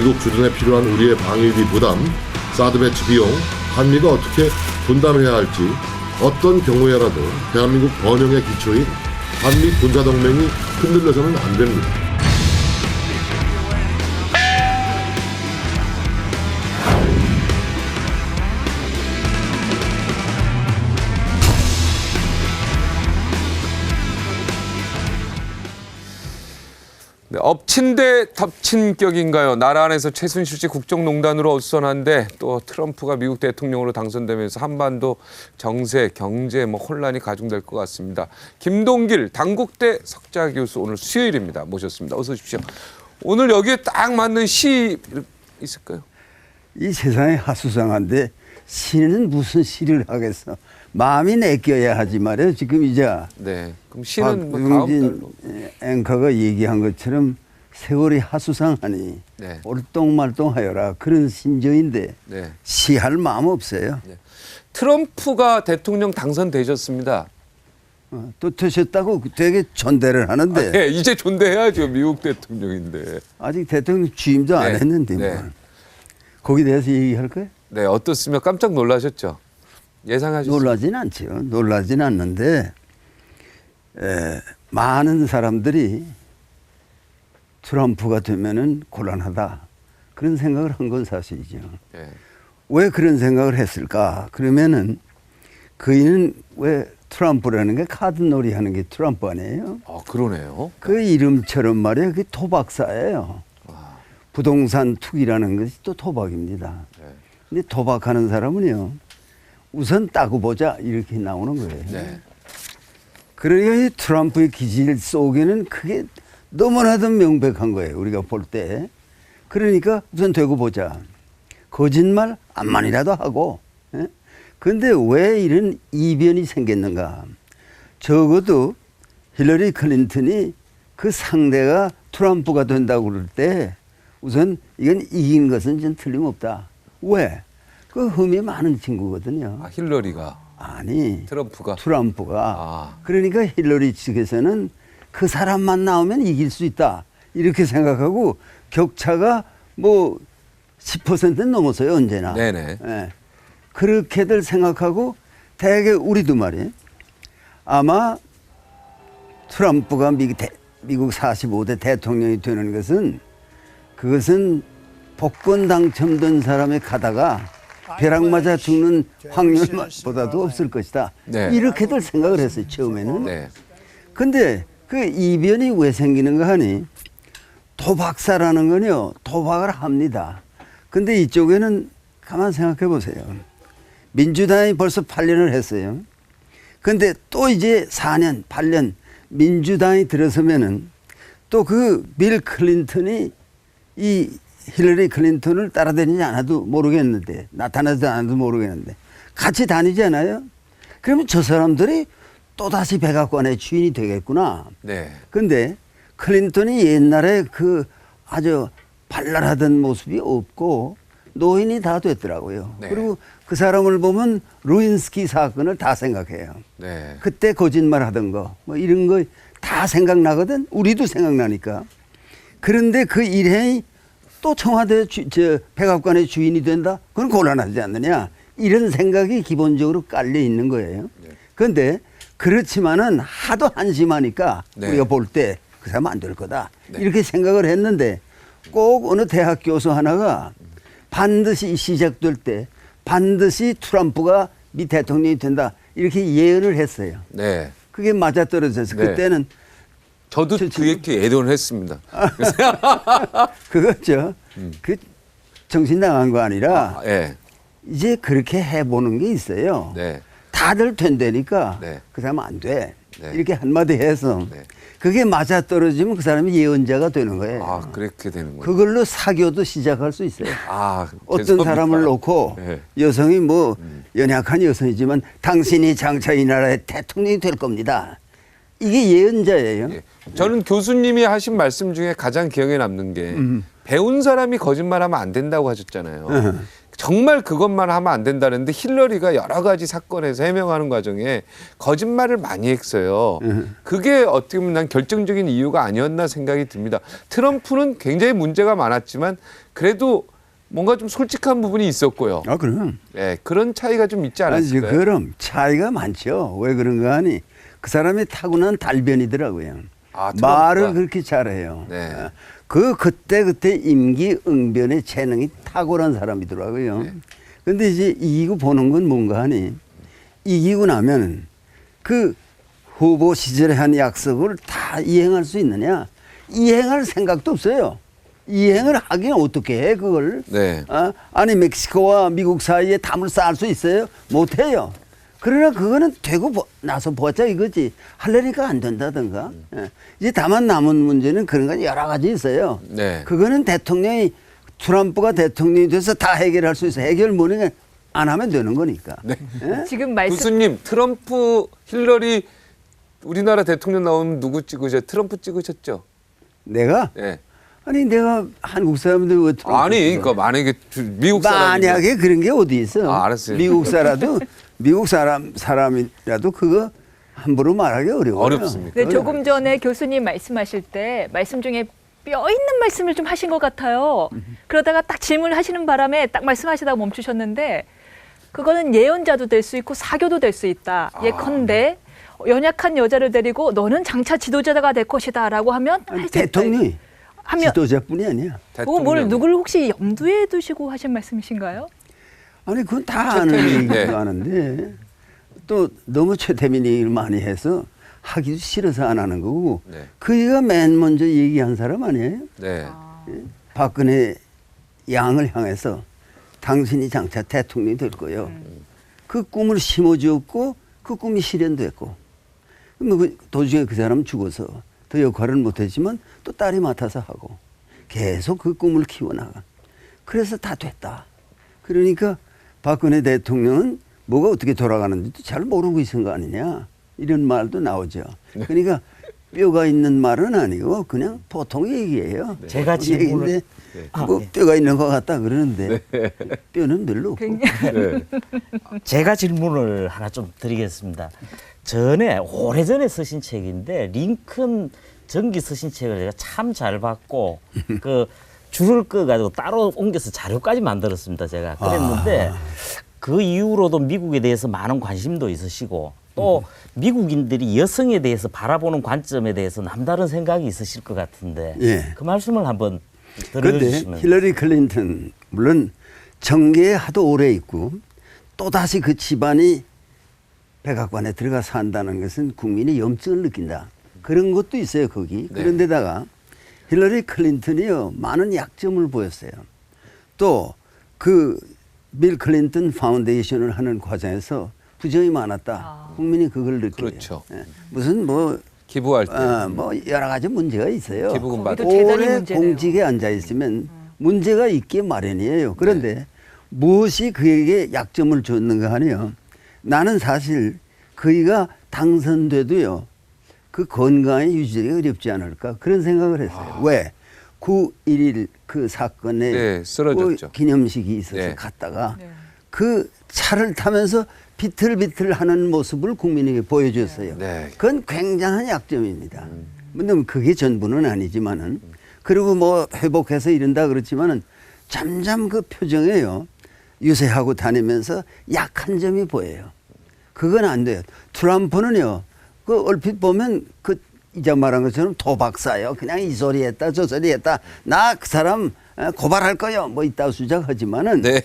미국 주둔에 필요한 우리의 방위비 부담, 사드 배치 비용, 한미가 어떻게 분담해야 할지, 어떤 경우에라도 대한민국 번영의 기초인 한미 군사동맹이 흔들려서는 안 됩니다. 네, 엎친 데 덮친 격인가요? 나라 안에서 최순실 씨 국정농단으로 어수선한데 또 트럼프가 미국 대통령으로 당선되면서 한반도 정세, 경제 혼란이 가중될 것 같습니다. 김동길 당국대 석좌 교수 오늘 수요일입니다. 모셨습니다. 어서 오십시오. 오늘 여기에 딱 맞는 시 있을까요? 이 세상이 하수상한데 시는 무슨 시를 하겠어. 마음이 내껴야 하지 말이에요. 지금 이제 네. 그럼 시는 뭐 다음 박용진 달로. 앵커가 얘기한 것처럼 세월이 하수상하니 네. 올똥말똥하여라 그런 심정인데 네. 시할 마음 없어요. 트럼프가 대통령 당선되셨습니다. 또 되셨다고 되게 존대를 하는데 네, 이제 존대해야죠. 미국 대통령인데. 아직 대통령 취임도 안 네. 했는데 뭐. 네. 거기에 대해서 얘기할 거예요? 네, 어떻습니까? 깜짝 놀라셨죠? 예상하셨어요? 놀라진 않죠. 놀라진 않는데 많은 사람들이 트럼프가 되면은 곤란하다 그런 생각을 한 건 사실이죠. 네. 왜 그런 생각을 했을까? 그러면은 그이는 왜 트럼프라는 게 카드놀이 하는 게 트럼프 아니에요? 아, 그러네요. 그 이름처럼 말이에요. 그게 토박사예요. 부동산 투기라는 것이 또 토박입니다. 네. 근데 토박하는 사람은요. 우선 따고 보자 이렇게 나오는 거예요. 네. 그러니까 이 트럼프의 기질 속에는 그게 너무나도 명백한 거예요. 우리가 볼 때. 그러니까 우선 되고 보자. 거짓말 암만이라도 하고. 그런데 왜 이런 이변이 생겼는가. 적어도 힐러리 클린턴이 그 상대가 트럼프가 된다고 그럴 때 우선 이건 이긴 것은 좀 틀림없다. 왜? 그 흠이 많은 친구거든요. 아, 힐러리가. 아니. 트럼프가. 트럼프가. 그러니까 힐러리 측에서는 그 사람만 나오면 이길 수 있다. 이렇게 생각하고 격차가 뭐 10%는 넘었어요. 언제나. 네네. 예. 그렇게들 생각하고 대개 우리도 말이에요. 아마 트럼프가 미국 45대 대통령이 되는 것은 그것은 복권 당첨된 사람의 가다가 벼락 맞아 죽는 확률보다도 없을 것이다. 네. 이렇게들 생각을 했어요. 처음에는. 네. 근데 그 이변이 왜 생기는가 하니 도박사라는 건요. 도박을 합니다. 근데 이쪽에는 가만 생각해 보세요. 민주당이 벌써 8년을 했어요. 근데 또 이제 4년, 8년 민주당이 들어서면은 또 그 빌 클린턴이 이 힐러리 클린턴을 따라다니지 않아도 모르겠는데 나타나지 않아도 모르겠는데 같이 다니잖아요. 그러면 저 사람들이 또다시 백악관의 주인이 되겠구나. 네. 근데 클린턴이 옛날에 그 아주 발랄하던 모습이 없고 노인이 다 됐더라고요. 네. 그리고 그 사람을 보면 루인스키 사건을 다 생각해요. 네. 그때 거짓말 하던 거 뭐 이런 거 다 생각나거든. 우리도 생각나니까. 그런데 그 일행이 또 청와대 백악관의 주인이 된다? 그건 곤란하지 않느냐? 이런 생각이 기본적으로 깔려 있는 거예요. 그런데 그렇지만은 하도 한심하니까 네. 우리가 볼 때 그 사람 안 될 거다. 네. 이렇게 생각을 했는데 꼭 어느 대학 교수 하나가 반드시 시작될 때 반드시 트럼프가 미 대통령이 된다. 이렇게 예언을 했어요. 네. 그게 맞아떨어져서 네. 그때는 저도 그렇게 예언을 했습니다. 그거죠. 그 정신 나간 거 아니라 네. 이제 그렇게 해보는 게 있어요. 네. 다들 된다니까 네. 그 사람은 안 돼. 네. 이렇게 한마디 해서 네. 그게 맞아떨어지면 그 사람이 예언자가 되는 거예요. 아, 그렇게 되는군요. 그걸로 사교도 시작할 수 있어요. 아, 어떤 죄송합니다. 사람을 놓고 네. 여성이 뭐 연약한 여성이지만 당신이 장차 이 나라의 대통령이 될 겁니다. 이게 예언자예요. 예. 저는 교수님이 하신 말씀 중에 가장 기억에 남는 게 배운 사람이 거짓말하면 안 된다고 하셨잖아요. 정말 그것만 하면 안 된다는데 힐러리가 여러 가지 사건에서 해명하는 과정에 거짓말을 많이 했어요. 그게 어떻게 보면 난 결정적인 이유가 아니었나 생각이 듭니다. 트럼프는 굉장히 문제가 많았지만 그래도 뭔가 좀 솔직한 부분이 있었고요. 아, 그럼. 네, 그런 차이가 좀 있지 아니, 않았을까요? 그럼 차이가 많죠. 왜 그런가 하니 그 사람이 타고난 달변이더라고요. 아, 트럼프가. 말을 그렇게 잘해요. 네. 그때 임기응변의 재능이 탁월한 사람이더라고요. 네. 근데 이제 이기고 보는 건 뭔가 하니 이기고 나면은 그 후보 시절에 한 약속을 다 이행할 수 있느냐? 이행할 생각도 없어요. 이행을 하긴 어떻게 해 그걸? 네. 아니 멕시코와 미국 사이에 담을 쌓을 수 있어요? 못해요. 그러나 그거는 되고 나서 보자 이거지. 하려니까 안 된다든가. 예. 이제 다만 남은 문제는 그런 건 여러 가지 있어요. 네. 그거는 대통령이 트럼프가 대통령이 돼서 다 해결할 수 있어. 해결 뭐냐 안 하면 되는 거니까. 네. 예? 지금 말씀 교수님, 트럼프, 힐러리 우리나라 대통령 나오면 누구 찍으셨죠? 트럼프 찍으셨죠? 내가 네. 아니 내가 한국 사람들 왜 트럼프 아니, 찍어? 그러니까 만약에 미국 사람이 만약에 그런 게 어디 있어? 아, 알았어요. 미국 사람이라도 그거 함부로 말하기 어려워요. 어렵습니까? 네, 조금 전에 교수님 말씀하실 때 말씀 중에 뼈 있는 말씀을 좀 하신 것 같아요. 그러다가 딱 질문을 하시는 바람에 딱 말씀하시다가 멈추셨는데 그거는 예언자도 될 수 있고 사교도 될 수 있다. 예컨대 연약한 여자를 데리고 너는 장차 지도자가 될 것이다라고 하면 아니, 할 수 있다. 대통령이 하면 지도자뿐이 아니야. 그거 뭘 누굴 혹시 염두에 두시고 하신 말씀이신가요? 아니 그건 다 아는 최태민, 얘기도 네. 하는데 또 너무 최태민 얘기를 많이 해서 하기도 싫어서 안 하는 거고 네. 그이가 맨 먼저 얘기한 사람 아니에요? 네. 박근혜 양을 향해서 당신이 장차 대통령이 될 거예요. 그 꿈을 심어주었고 그 꿈이 실현됐고 뭐 도중에 그 사람 죽어서 더 역할을 못했지만 또 딸이 맡아서 하고 계속 그 꿈을 키워나가. 그래서 다 됐다. 그러니까 박근혜 대통령은 뭐가 어떻게 돌아가는지도 잘 모르고 있은 거 아니냐 이런 말도 나오죠. 그러니까 뼈가 있는 말은 아니고 그냥 보통 얘기예요. 제가 질문을 얘기인데 뭐 네. 뼈가 있는 것 같다 그러는데 뼈는 별로 없고. 네. 제가 질문을 하나 좀 드리겠습니다. 전에 오래전에 쓰신 책인데 링컨 전기 쓰신 책을 제가 참 잘 봤고 그 줄을 꺼가지고 따로 옮겨서 자료까지 만들었습니다. 제가 그랬는데 그 이후로도 미국에 대해서 많은 관심도 있으시고 또 미국인들이 여성에 대해서 바라보는 관점에 대해서 남다른 생각이 있으실 것 같은데 예. 그 말씀을 한번 그런데 들어주시면. 힐러리 클린턴 물론 정계에 하도 오래 있고 또다시 그 집안이 백악관에 들어가 산다는 것은 국민이 염증을 느낀다. 그런 것도 있어요 거기. 네. 그런데다가 힐러리 클린턴이요 많은 약점을 보였어요. 또 그 빌 클린턴 파운데이션을 하는 과정에서 부정이 많았다. 국민이 그걸 느껴요. 그렇죠. 예. 무슨 뭐 기부할 때. 뭐 여러 가지 문제가 있어요. 기부금 거기도 받을 재단이 오래 문제네요. 공직에 앉아 있으면 문제가 있기 마련이에요. 그런데 무엇이 그에게 약점을 줬는가 하니요. 나는 사실 그이가 당선돼도요. 그 건강이 유지되기 어렵지 않을까 그런 생각을 했어요. 왜? 9.11 그 사건에 네, 쓰러졌죠. 그 기념식이 있어서 네. 갔다가 네. 그 차를 타면서 비틀비틀 하는 모습을 국민에게 보여줬어요. 네. 그건 굉장한 약점입니다. 물론 그게 전부는 아니지만은 그리고 뭐 회복해서 이른다 그렇지만은 잠잠 그 표정에요. 유세하고 다니면서 약한 점이 보여요. 그건 안 돼요. 트럼프는요. 그 얼핏 보면 그 이제 말한 것처럼 도박사요. 그냥 이 소리 했다 저 소리 했다. 나 그 사람 고발할 거요. 뭐 이따 수작하지만은 네.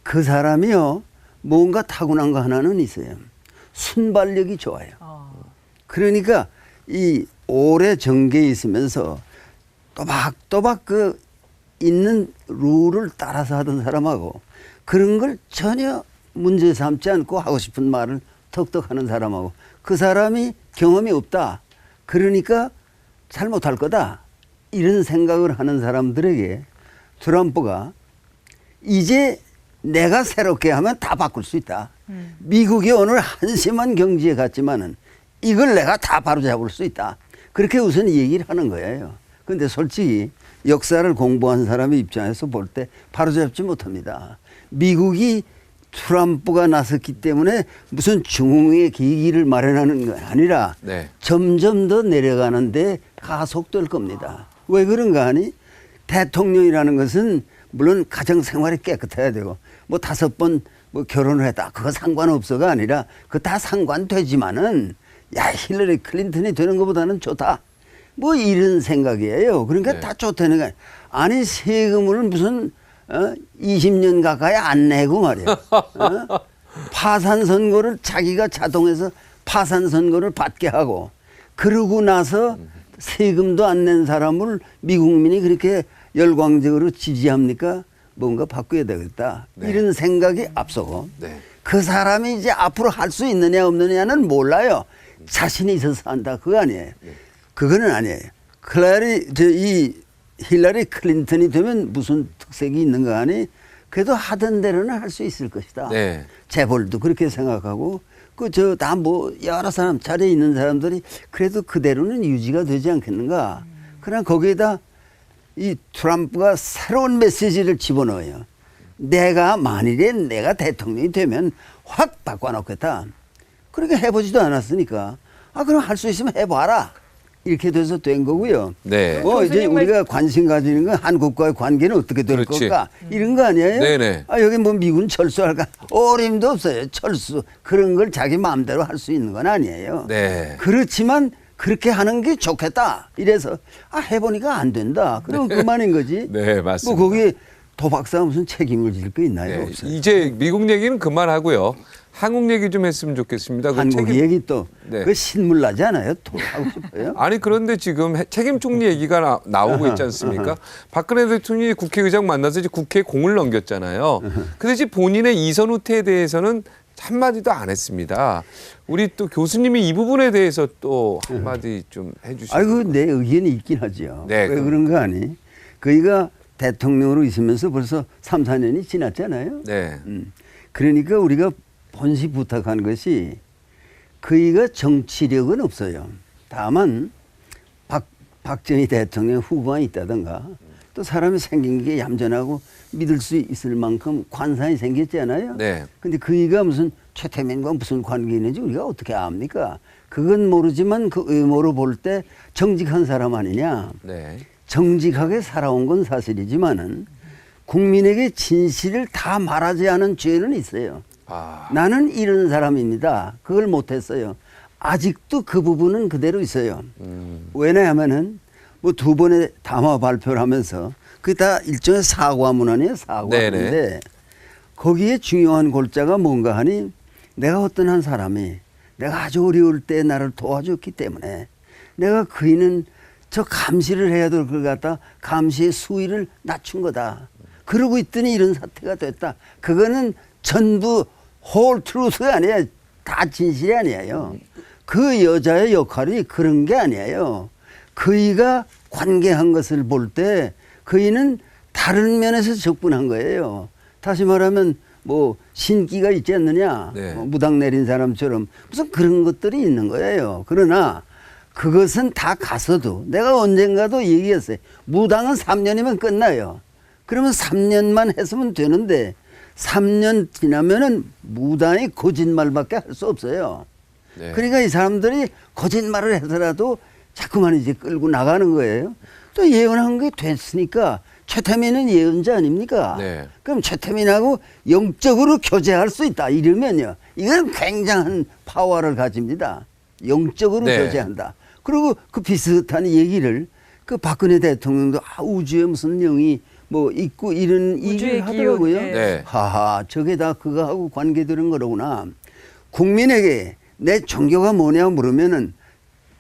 그 사람이요. 뭔가 타고난 거 하나는 있어요. 순발력이 좋아요. 그러니까 이 오래 정계에 있으면서 또박또박 그 있는 룰을 따라서 하던 사람하고 그런 걸 전혀 문제 삼지 않고 하고 싶은 말을 턱턱 하는 사람하고 그 사람이 경험이 없다. 그러니까 잘못할 거다. 이런 생각을 하는 사람들에게 트럼프가 이제 내가 새롭게 하면 다 바꿀 수 있다. 미국이 오늘 한심한 경지에 갔지만은 이걸 내가 다 바로잡을 수 있다. 그렇게 우선 얘기를 하는 거예요. 그런데 솔직히 역사를 공부한 사람의 입장에서 볼 때 바로잡지 못합니다. 미국이 트럼프가 나섰기 때문에 무슨 중흥의 계기를 마련하는 건 아니라 네. 점점 더 내려가는데 가속될 겁니다. 왜 그런가 하니 대통령이라는 것은 물론 가정 생활이 깨끗해야 되고 뭐 5번 뭐 결혼을 했다 그거 상관없어가 아니라 그거 다 상관되지만은 야 힐러리 클린턴이 되는 것보다는 좋다 뭐 이런 생각이에요. 그러니까 네. 다 좋다는 거야. 아니 세금을 무슨 20년 가까이 안 내고 말이야. 파산 선고를 자기가 자동해서 파산 선고를 받게 하고 그러고 나서 세금도 안 낸 사람을 미국민이 그렇게 열광적으로 지지합니까? 뭔가 바꿔야 되겠다. 네. 이런 생각이 앞서고 네. 그 사람이 이제 앞으로 할 수 있느냐 없느냐는 몰라요. 자신이 있어서 한다. 그거 아니에요. 그거는 아니에요. 이 힐러리 클린턴이 되면 무슨 특색이 있는가 하니 그래도 하던 대로는 할 수 있을 것이다. 네. 재벌도 그렇게 생각하고 다 뭐 여러 사람 자리에 있는 사람들이 그래도 그대로는 유지가 되지 않겠는가. 그러나 거기에다 이 트럼프가 새로운 메시지를 집어넣어요. 만일에 내가 대통령이 되면 확 바꿔놓겠다. 그렇게 해보지도 않았으니까 그럼 할 수 있으면 해봐라. 이렇게 돼서 된 거고요. 네. 이제 교수님 우리가 관심 가지는 건 한국과의 관계는 어떻게 될 그렇지. 걸까 이런 거 아니에요? 네네. 여기 뭐 미군 철수할까? 어림도 없어요. 철수 그런 걸 자기 마음대로 할 수 있는 건 아니에요. 네. 그렇지만 그렇게 하는 게 좋겠다. 이래서 해보니까 안 된다. 그럼 그만인 거지. 네, 맞습니다. 뭐 거기 도박사가 무슨 책임을 질 거 있나요? 네. 없어요. 이제 미국 얘기는 그만하고요. 한국 얘기 좀 했으면 좋겠습니다. 그 한국 얘기 또 네. 그 신물 나지 않아요? 또 하고 싶어요? 아니 그런데 지금 책임 총리 얘기가 나오고 있지 않습니까? 박근혜 대통령이 국회의장 만나서 이제 국회에 공을 넘겼잖아요. 근데 이제 본인의 이선 후퇴에 대해서는 한마디도 안 했습니다. 우리 또 교수님이 이 부분에 대해서 또 한마디 좀 해주시죠. 아이고 내 의견이 있긴 하죠. 네, 왜 그럼. 그런 거 아니? 그이가 대통령으로 있으면서 벌써 3, 4년이 지났잖아요. 네. 그러니까 우리가 본시 부탁한 것이 그이가 정치력은 없어요. 다만 박정희 대통령 후보가 있다든가 또 사람이 생긴 게 얌전하고 믿을 수 있을 만큼 관상이 생겼잖아요. 네. 근데 그이가 무슨 최태민과 무슨 관계 있는지 우리가 어떻게 압니까? 그건 모르지만 그 외모로 볼 때 정직한 사람 아니냐. 네. 정직하게 살아온 건 사실이지만은 국민에게 진실을 다 말하지 않은 죄는 있어요. 나는 이런 사람입니다. 그걸 못했어요. 아직도 그 부분은 그대로 있어요. 왜냐하면은 뭐 2번의 담화 발표를 하면서 그게 다 일종의 사과문 아니에요? 사과문인데 네네. 거기에 중요한 골자가 뭔가 하니 내가 어떤 한 사람이 내가 아주 어려울 때 나를 도와줬기 때문에 내가 그이는 저 감시를 해야 될 걸 갖다 감시의 수위를 낮춘 거다. 그러고 있더니 이런 사태가 됐다. 그거는 전부 홀 트루스가 아니에요. 다 진실이 아니에요. 그 여자의 역할이 그런 게 아니에요. 그이가 관계한 것을 볼 때 그이는 다른 면에서 접근한 거예요. 다시 말하면 뭐 신기가 있지 않느냐. 네. 무당 내린 사람처럼 무슨 그런 것들이 있는 거예요. 그러나 그것은 다 가서도 내가 언젠가도 얘기했어요. 무당은 3년이면 끝나요. 그러면 3년만 했으면 되는데 3년 지나면은 무당이 거짓말밖에 할 수 없어요. 네. 그러니까 이 사람들이 거짓말을 해서라도 자꾸만 이제 끌고 나가는 거예요. 또 예언한 게 됐으니까 최태민은 예언자 아닙니까? 네. 그럼 최태민하고 영적으로 교제할 수 있다 이러면요. 이건 굉장한 파워를 가집니다. 영적으로 네. 교제한다. 그리고 그 비슷한 얘기를 그 박근혜 대통령도 우주에 무슨 영이 뭐 있고 이런 우주의 얘기를 하더라고요. 기운, 네. 하하, 저게 다 그거하고 관계되는 거로구나. 국민에게 내 종교가 뭐냐고 물으면은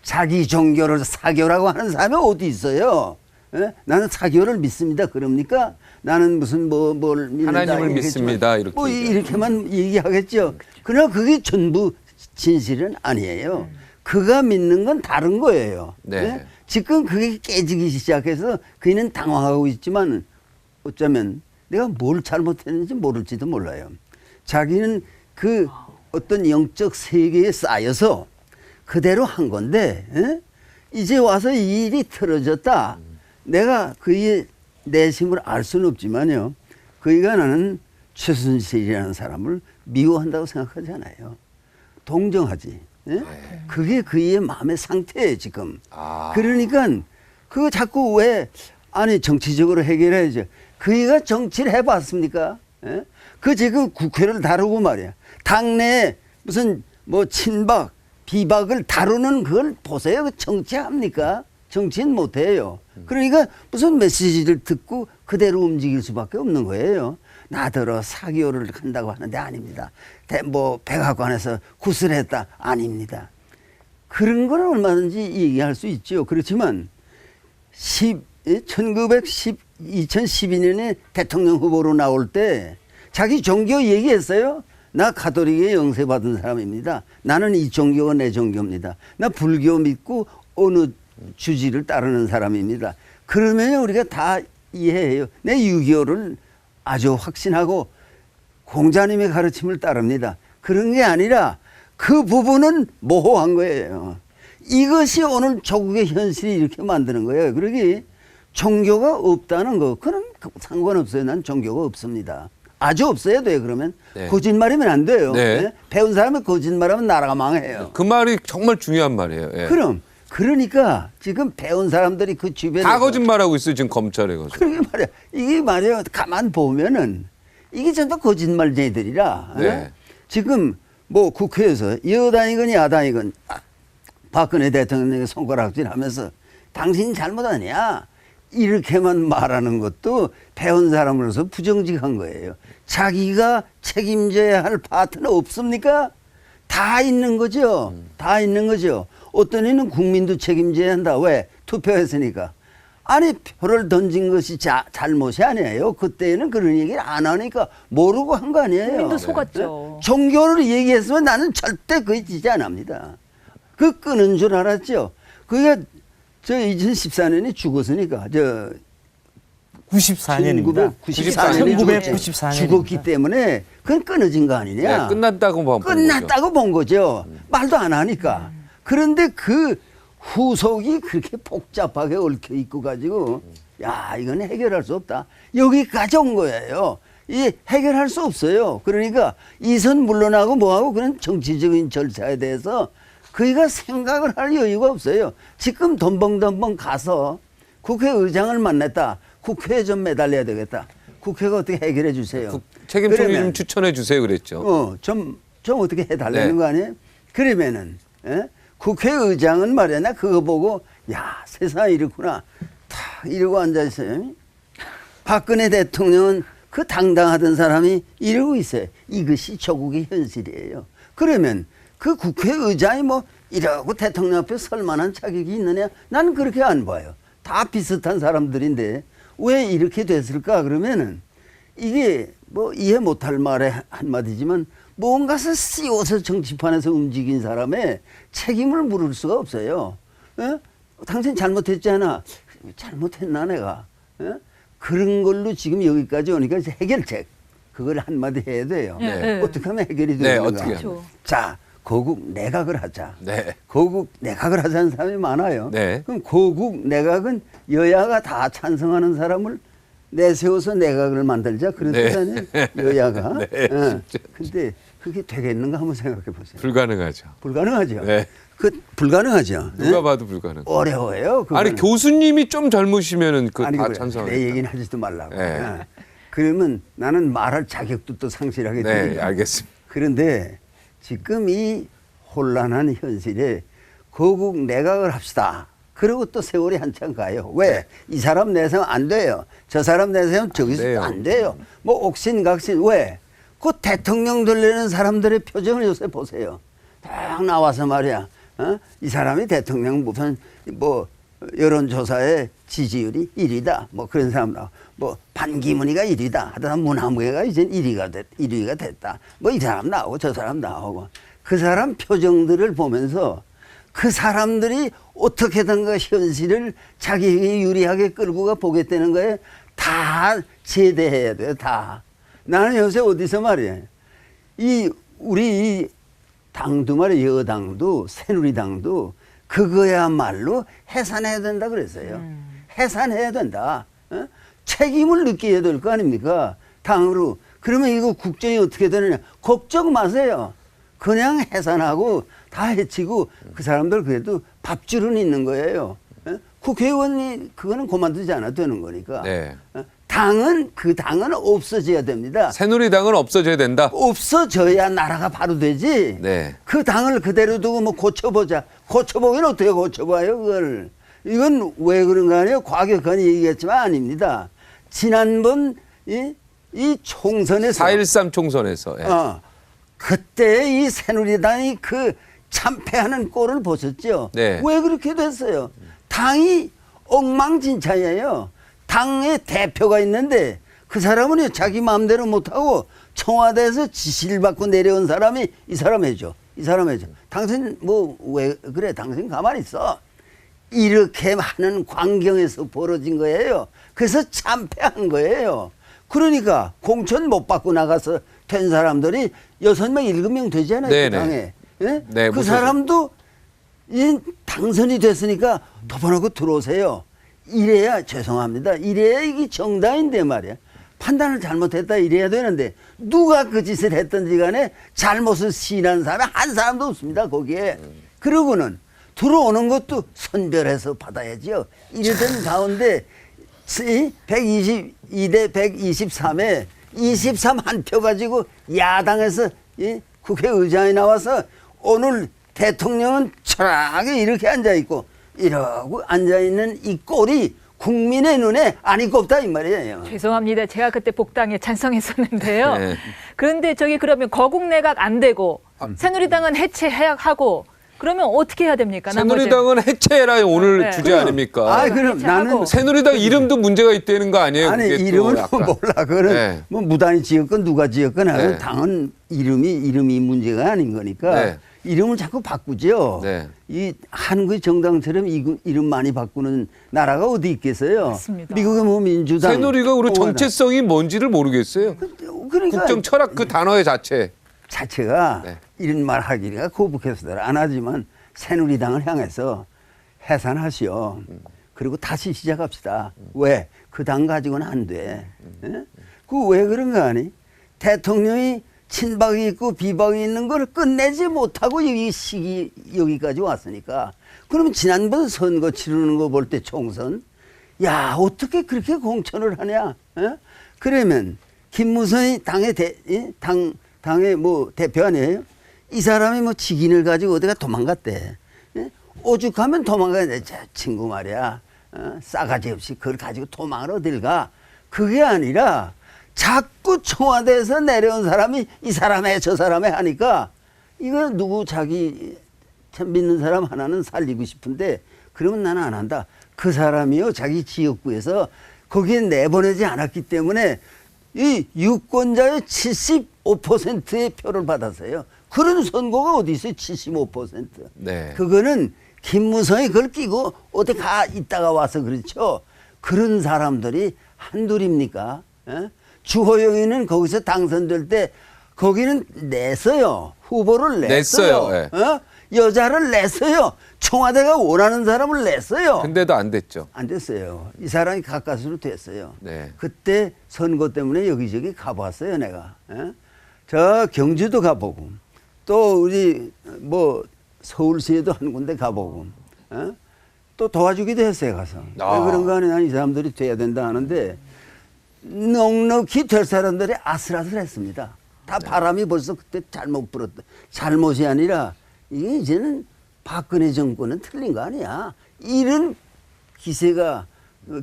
자기 종교를 사교라고 하는 사람이 어디 있어요? 예? 나는 사교를 믿습니다. 그럽니까? 나는 무슨 뭘 믿는다. 하나님을 이렇게 믿습니다. 했지만 이렇게 뭐 얘기하죠. 이렇게만 얘기하겠죠. 그러나 그게 전부 진실은 아니에요. 그가 믿는 건 다른 거예요. 네. 예? 지금 그게 깨지기 시작해서 그이는 당황하고 있지만 어쩌면 내가 뭘 잘못했는지 모를지도 몰라요. 자기는 그 어떤 영적 세계에 쌓여서 그대로 한 건데 이제 와서 이 일이 틀어졌다. 내가 그의 내심을 알 수는 없지만요. 그이가 나는 최순실이라는 사람을 미워한다고 생각하지 않아요. 동정하지. 예? 그게 그의 마음의 상태예요 지금. 아. 그러니까 그거 자꾸 왜 아니 정치적으로 해결해야죠. 그이가 정치를 해봤습니까? 예? 그 지금 국회를 다루고 말이야. 당내에 무슨 뭐 친박, 비박을 다루는 그걸 보세요. 그 정치합니까? 정치는 못해요. 그러니까 무슨 메시지를 듣고 그대로 움직일 수밖에 없는 거예요. 나더러 사기오를 한다고 하는데 아닙니다. 뭐 백악관에서 구슬했다 아닙니다. 그런 건 얼마든지 얘기할 수 있죠. 그렇지만 2012년에 대통령 후보로 나올 때 자기 종교 얘기했어요. 나 가톨릭에 영세받은 사람입니다. 나는 이 종교가 내 종교입니다. 나 불교 믿고 어느 주지를 따르는 사람입니다. 그러면 우리가 다 이해해요. 내 6.25를 아주 확신하고 공자님의 가르침을 따릅니다. 그런 게 아니라 그 부분은 모호한 거예요. 이것이 오늘 조국의 현실이 이렇게 만드는 거예요. 그러기 종교가 없다는 거, 그건 상관없어요. 난 종교가 없습니다. 아주 없어야 돼요. 그러면 네. 거짓말이면 안 돼요. 네. 네? 배운 사람은 거짓말하면 나라가 망해요. 그 말이 정말 중요한 말이에요. 예. 그러니까 지금 배운 사람들이 그 주변에 다 거짓말하고 있어요 지금 검찰에 가서. 그러게 말이야. 이게 말이야. 가만 보면은 이게 전부 거짓말쟁이들이라. 네. 지금 뭐 국회에서 여당이건 야당이건 박근혜 대통령에게 손가락질하면서 당신이 잘못 아니야. 이렇게만 말하는 것도 배운 사람으로서 부정직한 거예요. 자기가 책임져야 할 파트는 없습니까? 다 있는 거죠. 다 있는 거죠. 어떤 이는 국민도 책임져야 한다. 왜? 투표했으니까. 아니 표를 던진 것이 잘못이 아니에요. 그때는 그런 얘기를 안 하니까 모르고 한 거 아니에요. 국민도 속았죠. 종교를 얘기했으면 나는 절대 그게 지지 안 합니다. 그 끄는 줄 알았죠. 그게 저 2014년에 죽었으니까 94년입니다. 1994년에 죽었기 때문에 그건 끊어진 거 아니냐. 네, 끝났다고 본 거죠. 끝났다고 본 거죠. 말도 안 하니까. 그런데 그 후속이 그렇게 복잡하게 얽혀 있고 가지고 야 이건 해결할 수 없다. 여기까지 온 거예요. 이 해결할 수 없어요. 그러니까 이선 물러나고 뭐하고 그런 정치적인 절차에 대해서 그이가 생각을 할 여유가 없어요. 지금 덤벙덤벙 가서 국회의장을 만났다. 국회에 좀 매달려야 되겠다. 국회가 어떻게 해결해 주세요. 책임 총리 좀 그러면 추천해 주세요 그랬죠. 좀 어떻게 해달라는 네. 거 아니에요? 그러면은 국회의장은 말이야 나 그거 보고 야 세상에 이렇구나 탁 이러고 앉아있어요. 박근혜 대통령은 그 당당하던 사람이 이러고 있어요. 이것이 조국의 현실이에요. 그러면 그 국회의장이 뭐 이러고 대통령 앞에 설 만한 자격이 있느냐? 나는 그렇게 안 봐요. 다 비슷한 사람들인데 왜 이렇게 됐을까? 그러면은 이게 뭐 이해 못할 말의 한마디지만 뭔가서 씌워서 정치판에서 움직인 사람의 책임을 물을 수가 없어요. 당신 잘못했잖아. 잘못했나 내가? 그런 걸로 지금 여기까지 오니까 이제 해결책. 그걸 한마디 해야 돼요. 네. 어떻게 하면 해결이 네, 되는가? 어떻게 그렇죠. 자, 거국 내각을 하자. 네. 거국 내각을 하자는 사람이 많아요. 네. 그럼 거국 내각은 여야가 다 찬성하는 사람을 내세워서 내각을 만들자 그런 네. 뜻 아니에요? 여야가. 네, 근데 그게 되겠는가 한번 생각해 보세요. 불가능하죠. 불가능하죠. 네. 불가능하죠. 누가 봐도 불가능. 어려워요. 아니 그거는. 교수님이 좀 젊으시면은 그 아니 다 그래. 찬성하겠다. 내 얘기는 하지도 말라고. 네. 그러면 나는 말할 자격도 또 상실하게 네, 됩니다. 알겠습니다. 그런데 지금 이 혼란한 현실에 거국 내각을 합시다. 그리고 또 세월이 한참 가요. 왜? 이 사람 내세우면 안 돼요. 저 사람 내세우면 저기서 돼요. 안 돼요. 뭐 옥신각신. 왜? 그 대통령 되려는 사람들의 표정을 요새 보세요. 딱 나와서 말이야. 이 사람이 대통령 무슨 뭐 여론조사에 지지율이 1위다. 뭐 그런 사람 나와. 뭐 반기문이가 1위다. 하다가 문화무예가 이제 1위가 됐다. 뭐 이 사람 나오고 저 사람 나오고. 그 사람 표정들을 보면서 그 사람들이 어떻게든가 현실을 자기에게 유리하게 끌고 보겠다는 거에 다 제대해야 돼요. 다. 나는 요새 어디서 말이야. 우리 이 당도 말이야. 여당도 새누리당도 그거야말로 해산해야 된다 그랬어요. 해산해야 된다. 책임을 느껴야 될 거 아닙니까? 당으로. 그러면 이거 국정이 어떻게 되느냐? 걱정 마세요. 그냥 해산하고 다 해치고 그 사람들 그래도 밥줄은 있는 거예요. 예? 국회의원이 그거는 그만두지 않아도 되는 거니까. 네. 당은 그 당은 없어져야 됩니다. 새누리당은 없어져야 된다. 없어져야 나라가 바로 되지. 네. 그 당을 그대로 두고 뭐 고쳐보자. 고쳐보긴 어떻게 고쳐봐요, 그걸. 이건 왜 그런가 하냐? 과격하게 얘기했지만 아닙니다. 지난번 이 총선에서 4.13 총선에서. 예. 그때 이 새누리당이 그 참패하는 꼴을 보셨죠? 네. 왜 그렇게 됐어요? 당이 엉망진창이에요. 당의 대표가 있는데 그 사람은 자기 마음대로 못하고 청와대에서 지시를 받고 내려온 사람이 이 사람 해줘. 이 사람 해줘. 당신 뭐 왜 그래? 당신 가만히 있어. 이렇게 하는 광경에서 벌어진 거예요. 그래서 참패한 거예요. 그러니까 공천 못 받고 나가서 된 사람들이 6명, 7명 되잖아요. 네네. 그 당에. 예? 네, 그 무슨- 사람도 당선이 됐으니까 덮어놓고 들어오세요. 이래야 죄송합니다. 이래야 이게 정당인데 말이야. 판단을 잘못했다 이래야 되는데 누가 그 짓을 했든지 간에 잘못을 시인한 사람이 한 사람도 없습니다. 거기에. 그러고는 들어오는 것도 선별해서 받아야죠. 이러던 가운데 122대 123에 23 한 표 가지고 야당에서 국회의장이 나와서 오늘 대통령은 철학하게 이렇게 앉아있고 이러고 앉아있는 이 꼴이 국민의 눈에 안 익겁다 이 말이에요. 죄송합니다. 제가 그때 복당에 찬성했었는데요. 네. 그런데 저기 그러면 거국내각 안 되고 새누리당은 해체하고 그러면 어떻게 해야 됩니까? 새누리당은 해체해라 오늘 네. 주제 아닙니까? 아, 그럼 나는 새누리당 이름도 문제가 있다는 거 아니에요? 아니 그게 또 이름은 약간. 몰라. 그거는 네. 뭐 무단히 지었건 누가 지었건 하고 네. 당은 이름이 문제가 아닌 거니까 네. 이름을 자꾸 바꾸죠. 네. 이 한국 정당처럼 이름 많이 바꾸는 나라가 어디 있겠어요? 맞습니다. 미국의 뭐 민주당 새누리가 우리 정체성이 뭔지를 모르겠어요. 그러니까 국정 철학 그 단어의 자체. 자체가 네. 이런 말 하기가 거북해서들 안 하지만 새누리당을 향해서 해산하시오. 그리고 다시 시작합시다. 왜? 그 당 가지고는 안 돼. 그 왜 그런가 하니? 대통령이 친박이 있고 비박이 있는 걸 끝내지 못하고 여기까지 왔으니까. 그러면 지난번 선거 치르는 거 볼 때 총선, 야 어떻게 그렇게 공천을 하냐? 그러면 김무성이 당의 뭐 대표 아니에요? 이 사람이 뭐 직인을 가지고 어디가 도망갔대. 오죽하면 도망가야 돼. 친구 말이야. 싸가지 없이 그걸 가지고 도망을 어딜 가. 그게 아니라 자꾸 청와대에서 내려온 사람이 이 사람에 저 사람에 하니까 이거 누구 자기 참 믿는 사람 하나는 살리고 싶은데 그러면 나는 안 한다. 그 사람이요 자기 지역구에서 거기에 내보내지 않았기 때문에 이 유권자의 75%의 표를 받았어요. 그런 선거가 어디 있어요? 75%. 네. 그거는 김무성이 그걸 끼고 어디 가 있다가 와서 그렇죠. 그런 사람들이 한둘입니까? 주호영이는 거기서 당선될 때 거기는 냈어요. 후보를 냈어요. 냈어요. 여자를 냈어요. 청와대가 원하는 사람을 냈어요. 근데도 안 됐죠. 안 됐어요. 이 사람이 가까스로 됐어요. 네. 그때 선거 때문에 여기저기 가봤어요, 내가. 저 경주도 가보고, 또 우리 뭐 서울시에도 한 군데 가보고, 또 도와주기도 했어요, 가서. 아. 왜 그런가 하면 이 사람들이 돼야 된다 하는데, 넉넉히 될 사람들이 아슬아슬했습니다. 다 바람이 벌써 그때 잘못 불었다. 잘못이 아니라, 이게 이제는 박근혜 정권은 틀린 거 아니야. 이런 기세가,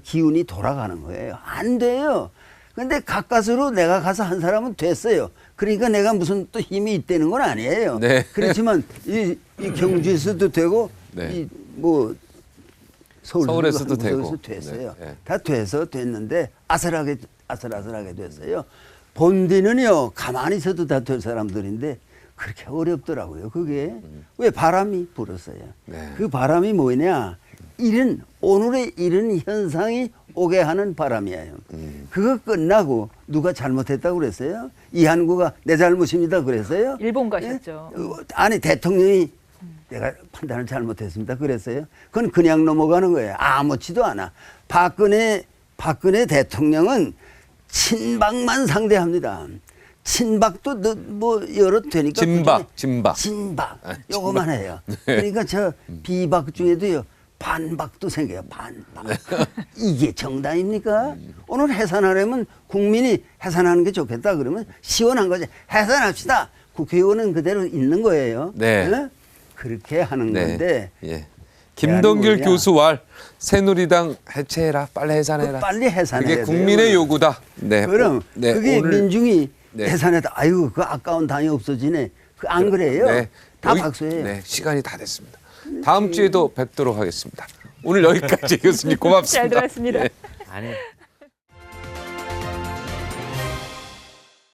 기운이 돌아가는 거예요. 안 돼요. 근데 가까스로 내가 가서 한 사람은 됐어요. 그러니까 내가 무슨 또 힘이 있다는 건 아니에요. 네. 그렇지만 이 경주에서도 되고, 네. 이 뭐 서울에서도 되고. 서울에서 됐어요. 네, 네. 다 돼서 됐는데 아슬아슬하게 됐어요. 본디는요 가만히 있어도 다 될 사람들인데 그렇게 어렵더라고요. 그게 왜 바람이 불었어요. 네. 그 바람이 뭐냐? 오늘의 이런 현상이 오게 하는 바람이에요. 그거 끝나고 누가 잘못했다고 그랬어요? 이한구가 내 잘못입니다 그랬어요? 일본 가셨죠. 아니 대통령이 내가 판단을 잘못했습니다 그랬어요? 그건 그냥 넘어가는 거예요. 아무렇지도 않아. 박근혜 대통령은 친박만 상대합니다. 친박도 뭐 여러 되니까 진박, 진박. 진박 요거만 해요. 그러니까 저 비박 중에도요 반박도 생겨요. 반박. 이게 정당입니까? 오늘 해산하려면 국민이 해산하는 게 좋겠다 그러면 시원한 거지. 해산합시다. 국회의원은 그대로 있는 거예요. 네. 어? 그렇게 하는 건데 예. 김동길 대한민국이야. 교수 말 새누리당 해체해라, 빨리 해산해라. 빨리 해산해야 그게 돼요. 국민의 요구다. 네. 그럼 네, 그게 오늘- 민중이 네. 해산했다. 아이고 그 아까운 당이 없어지네. 그 안 그래요? 네. 다 박수해요. 네, 시간이 다 됐습니다. 다음 주에도 뵙도록 하겠습니다. 오늘 여기까지 교수님 고맙습니다. 잘 들었습니다. 예. 아니